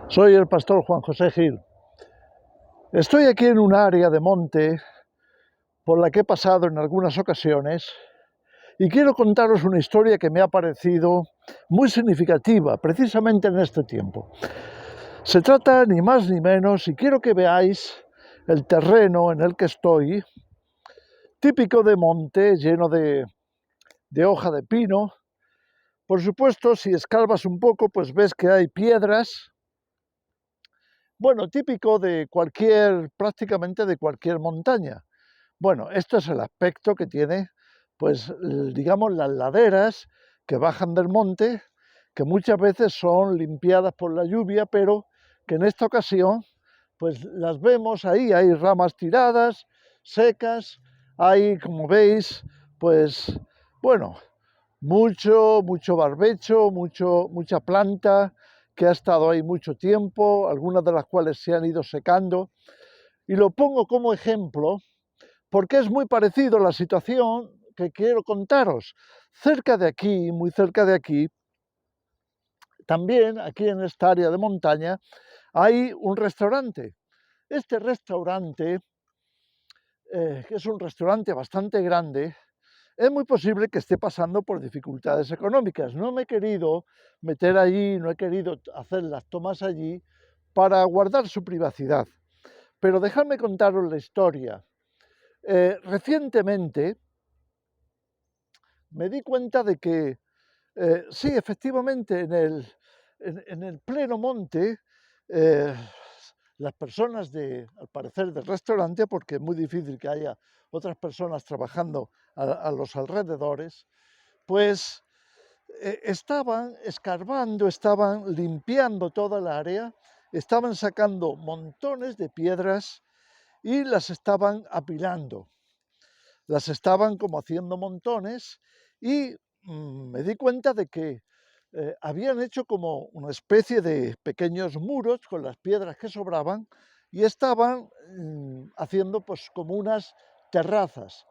Soy el pastor Juan José Gil. Estoy aquí en un área de monte por la que he pasado en algunas ocasiones y quiero contaros una historia que me ha parecido muy significativa precisamente en este tiempo. Se trata ni más ni menos, y quiero que veáis el terreno en el que estoy, típico de monte, lleno de hoja de pino. Por supuesto, si escarbas un poco, pues ves que hay piedras. Bueno, típico de prácticamente de cualquier montaña. Bueno, esto es el aspecto que tiene, pues, digamos, las laderas que bajan del monte, que muchas veces son limpiadas por la lluvia, pero que en esta ocasión, pues las vemos ahí, hay ramas tiradas, secas, hay, como veis, pues, bueno, mucho barbecho, mucha planta que ha estado ahí mucho tiempo, algunas de las cuales se han ido secando, y lo pongo como ejemplo porque es muy parecido a la situación que quiero contaros. Cerca de aquí, muy cerca de aquí, también aquí en esta área de montaña, hay un restaurante. Este restaurante, que es un restaurante bastante grande, es muy posible que esté pasando por dificultades económicas. No me he querido meter allí, no he querido hacer las tomas allí para guardar su privacidad. Pero dejadme contaros la historia. Recientemente me di cuenta de que sí, efectivamente, en el pleno monte, eh, las personas al parecer del restaurante, porque es muy difícil que haya otras personas trabajando a los alrededores, pues estaban escarbando, estaban limpiando toda el área, estaban sacando montones de piedras y las estaban apilando. Las estaban como haciendo montones y me di cuenta de que habían hecho como una especie de pequeños muros con las piedras que sobraban y estaban haciendo pues como unas terrazas.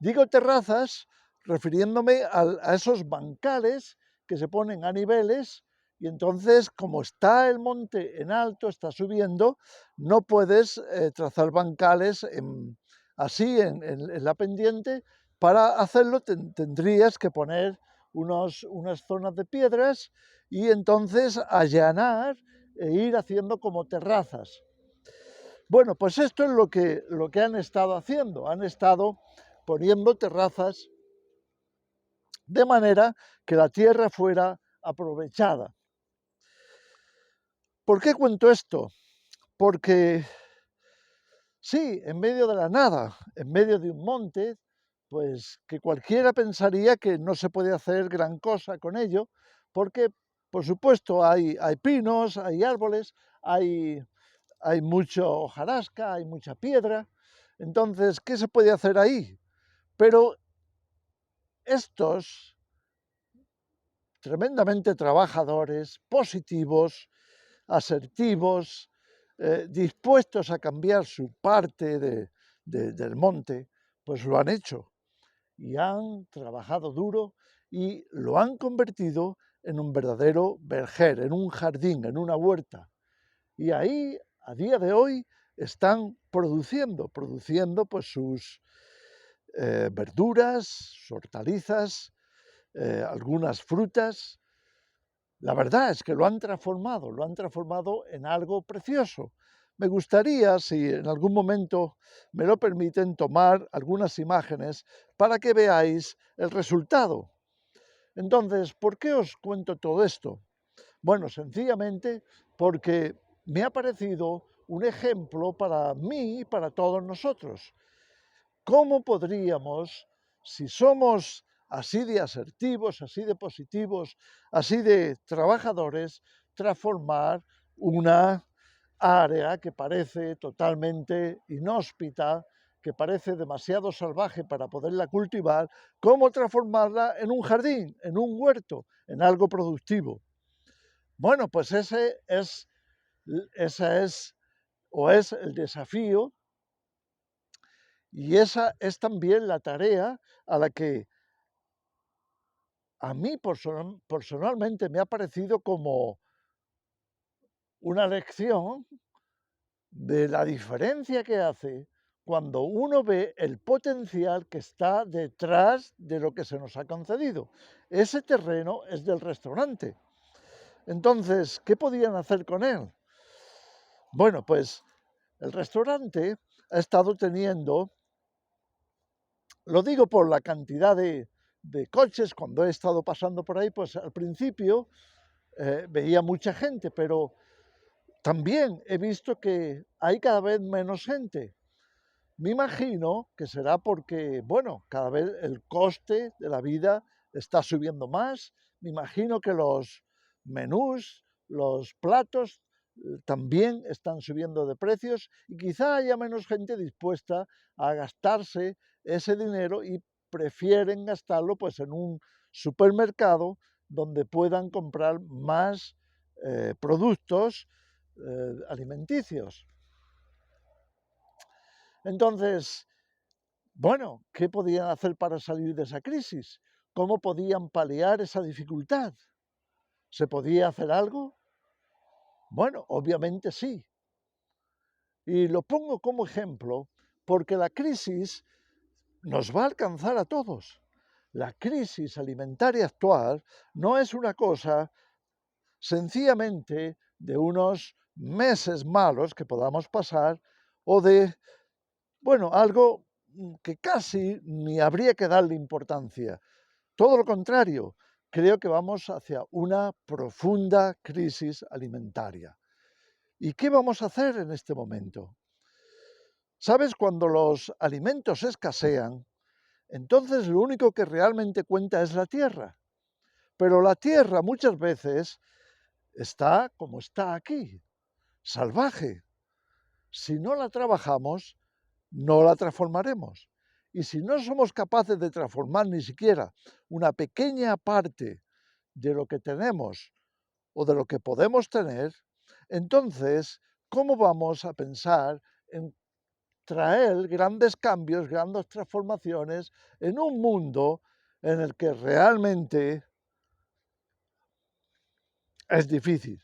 Digo terrazas refiriéndome a esos bancales que se ponen a niveles y entonces como está el monte en alto, está subiendo, no puedes trazar bancales así en la pendiente. Para hacerlo tendrías que poner unas zonas de piedras y entonces allanar e ir haciendo como terrazas. Bueno, pues esto es lo que han estado haciendo. Han estado poniendo terrazas de manera que la tierra fuera aprovechada. ¿Por qué cuento esto? Porque sí, en medio de la nada, en medio de un monte, pues que cualquiera pensaría que no se puede hacer gran cosa con ello, porque por supuesto hay pinos, hay árboles, hay mucha hojarasca, hay mucha piedra. Entonces, ¿qué se puede hacer ahí? Pero estos tremendamente trabajadores, positivos, asertivos, dispuestos a cambiar su parte del monte, pues lo han hecho y han trabajado duro y lo han convertido en un verdadero verger, en un jardín, en una huerta. Y ahí, a día de hoy, están produciendo pues sus verduras, sus hortalizas, algunas frutas. La verdad es que lo han transformado en algo precioso. Me gustaría, si en algún momento me lo permiten, tomar algunas imágenes para que veáis el resultado. Entonces, ¿por qué os cuento todo esto? Bueno, sencillamente porque me ha parecido un ejemplo para mí y para todos nosotros. ¿Cómo podríamos, si somos así de asertivos, así de positivos, así de trabajadores, transformar una área que parece totalmente inhóspita, que parece demasiado salvaje para poderla cultivar, cómo transformarla en un jardín, en un huerto, en algo productivo? Bueno, pues ese es o es el desafío. Y esa es también la tarea a la que a mí personalmente me ha parecido como una lección de la diferencia que hace cuando uno ve el potencial que está detrás de lo que se nos ha concedido. Ese terreno es del restaurante. Entonces, ¿qué podían hacer con él? Bueno, pues el restaurante ha estado teniendo, lo digo por la cantidad de coches, cuando he estado pasando por ahí, pues al principio veía mucha gente, pero también he visto que hay cada vez menos gente. Me imagino que será porque, bueno, cada vez el coste de la vida está subiendo más. Me imagino que los menús, los platos también están subiendo de precios y quizá haya menos gente dispuesta a gastarse ese dinero y prefieren gastarlo pues en un supermercado donde puedan comprar más productos alimenticios. Entonces, bueno, ¿qué podían hacer para salir de esa crisis? ¿Cómo podían paliar esa dificultad? ¿Se podía hacer algo? Bueno, obviamente sí. Y lo pongo como ejemplo porque la crisis nos va a alcanzar a todos. La crisis alimentaria actual no es una cosa sencillamente de unos meses malos que podamos pasar o de, bueno, algo que casi ni habría que darle importancia. Todo lo contrario, creo que vamos hacia una profunda crisis alimentaria. ¿Y qué vamos a hacer en este momento? ¿Sabes? Cuando los alimentos escasean, entonces lo único que realmente cuenta es la tierra. Pero la tierra muchas veces está como está aquí, salvaje. Si no la trabajamos, no la transformaremos. Y si no somos capaces de transformar ni siquiera una pequeña parte de lo que tenemos o de lo que podemos tener, entonces, ¿cómo vamos a pensar en traer grandes cambios, grandes transformaciones en un mundo en el que realmente es difícil?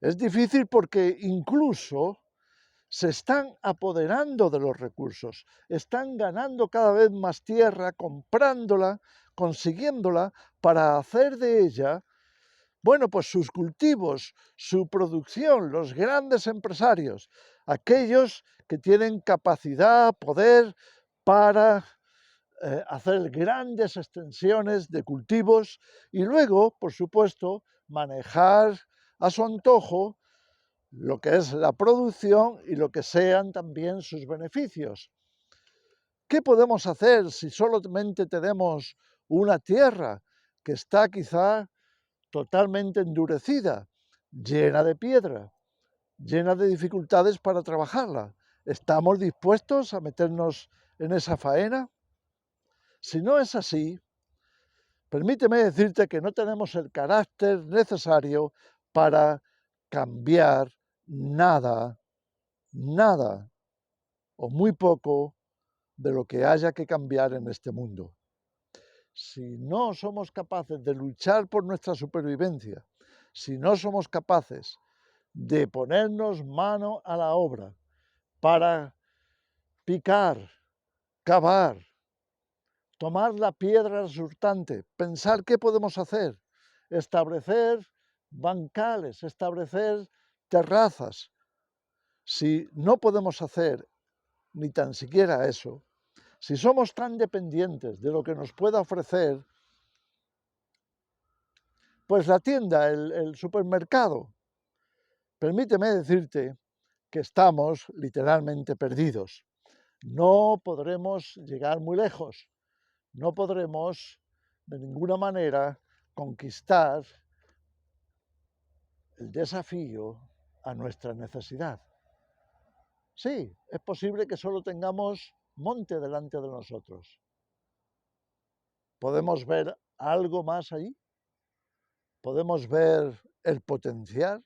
Es difícil porque incluso se están apoderando de los recursos, están ganando cada vez más tierra, comprándola, consiguiéndola para hacer de ella, bueno, pues sus cultivos, su producción, los grandes empresarios, aquellos que tienen capacidad, poder para hacer grandes extensiones de cultivos y luego, por supuesto, manejar a su antojo lo que es la producción y lo que sean también sus beneficios. ¿Qué podemos hacer si solamente tenemos una tierra que está quizá totalmente endurecida, llena de piedra, llena de dificultades para trabajarla? ¿Estamos dispuestos a meternos en esa faena? Si no es así, permíteme decirte que no tenemos el carácter necesario para cambiar nada, nada o muy poco de lo que haya que cambiar en este mundo. Si no somos capaces de luchar por nuestra supervivencia, si no somos capaces de ponernos mano a la obra para picar, cavar, tomar la piedra resultante, pensar qué podemos hacer, establecer bancales, establecer terrazas. Si no podemos hacer ni tan siquiera eso, si somos tan dependientes de lo que nos pueda ofrecer, pues la tienda, el supermercado, permíteme decirte que estamos literalmente perdidos. No podremos llegar muy lejos, no podremos de ninguna manera conquistar el desafío a nuestra necesidad. Sí, es posible que solo tengamos monte delante de nosotros. ¿Podemos ver algo más ahí? ¿Podemos ver el potencial,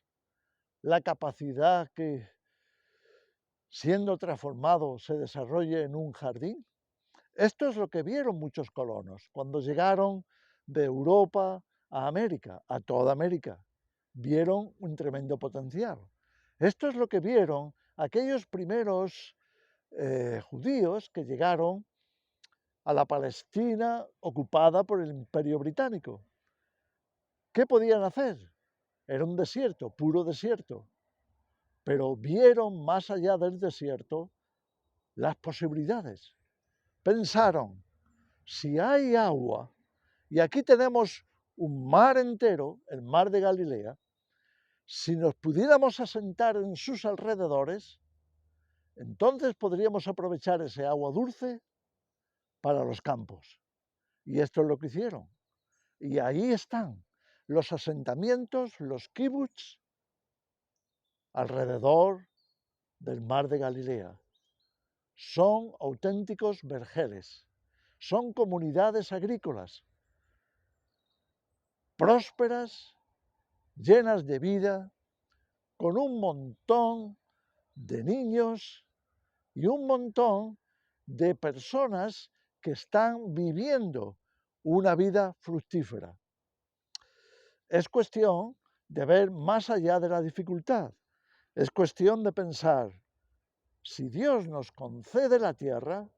la capacidad que, siendo transformado, se desarrolle en un jardín? Esto es lo que vieron muchos colonos cuando llegaron de Europa a América, a toda América. vieron un tremendo potencial. Esto es lo que vieron aquellos primeros judíos que llegaron a la Palestina ocupada por el Imperio Británico. ¿Qué podían hacer? Era un desierto, puro desierto, pero vieron más allá del desierto las posibilidades. Pensaron, si hay agua, y aquí tenemos un mar entero, el mar de Galilea, si nos pudiéramos asentar en sus alrededores, entonces podríamos aprovechar ese agua dulce para los campos. Y esto es lo que hicieron. Y ahí están los asentamientos, los kibbutz, alrededor del mar de Galilea. Son auténticos vergeles, son comunidades agrícolas, prósperas, llenas de vida, con un montón de niños y un montón de personas que están viviendo una vida fructífera. Es cuestión de ver más allá de la dificultad. Es cuestión de pensar, si Dios nos concede la tierra,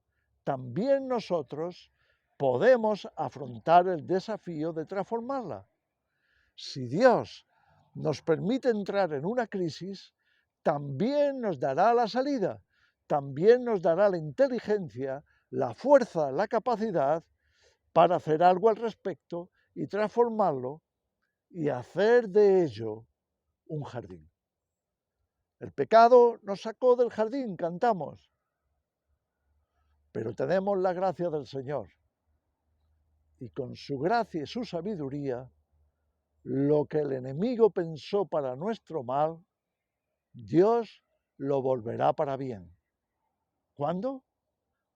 también nosotros podemos afrontar el desafío de transformarla. Si Dios nos permite entrar en una crisis, también nos dará la salida, también nos dará la inteligencia, la fuerza, la capacidad para hacer algo al respecto y transformarlo y hacer de ello un jardín. El pecado nos sacó del jardín, cantamos, pero tenemos la gracia del Señor. Y con su gracia y su sabiduría, lo que el enemigo pensó para nuestro mal, Dios lo volverá para bien. ¿Cuándo?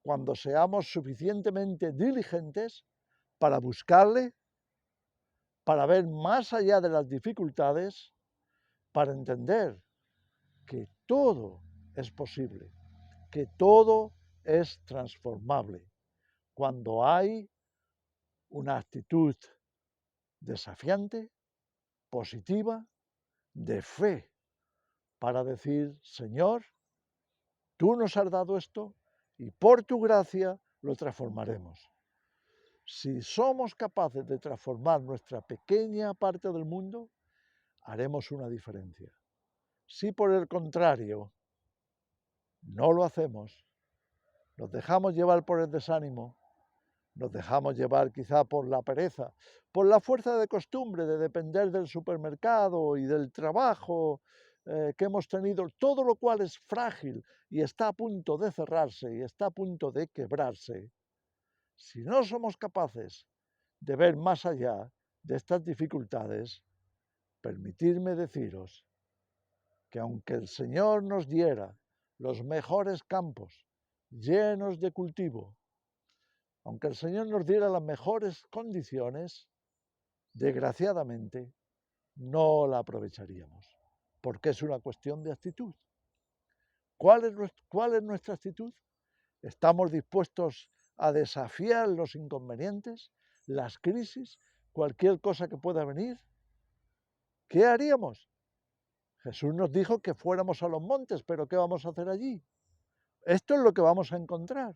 Cuando seamos suficientemente diligentes para buscarle, para ver más allá de las dificultades, para entender que todo es posible, que todo es transformable, cuando hay una actitud desafiante, positiva, de fe, para decir, Señor, tú nos has dado esto y por tu gracia lo transformaremos. Si somos capaces de transformar nuestra pequeña parte del mundo, haremos una diferencia. Si por el contrario no lo hacemos, nos dejamos llevar por el desánimo, nos dejamos llevar quizá por la pereza, por la fuerza de costumbre de depender del supermercado y del trabajo que hemos tenido, todo lo cual es frágil y está a punto de cerrarse y está a punto de quebrarse. Si no somos capaces de ver más allá de estas dificultades, permitidme deciros que aunque el Señor nos diera los mejores campos llenos de cultivo, aunque el Señor nos diera las mejores condiciones, desgraciadamente no la aprovecharíamos, porque es una cuestión de actitud. ¿Cuál es nuestra actitud? ¿Estamos dispuestos a desafiar los inconvenientes, las crisis, cualquier cosa que pueda venir? ¿Qué haríamos? Jesús nos dijo que fuéramos a los montes, pero ¿qué vamos a hacer allí? Esto es lo que vamos a encontrar.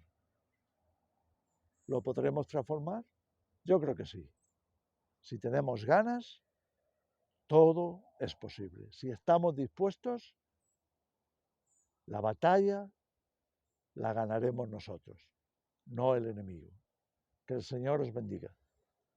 ¿Lo podremos transformar? Yo creo que sí. Si tenemos ganas, todo es posible. Si estamos dispuestos, la batalla la ganaremos nosotros, no el enemigo. Que el Señor os bendiga.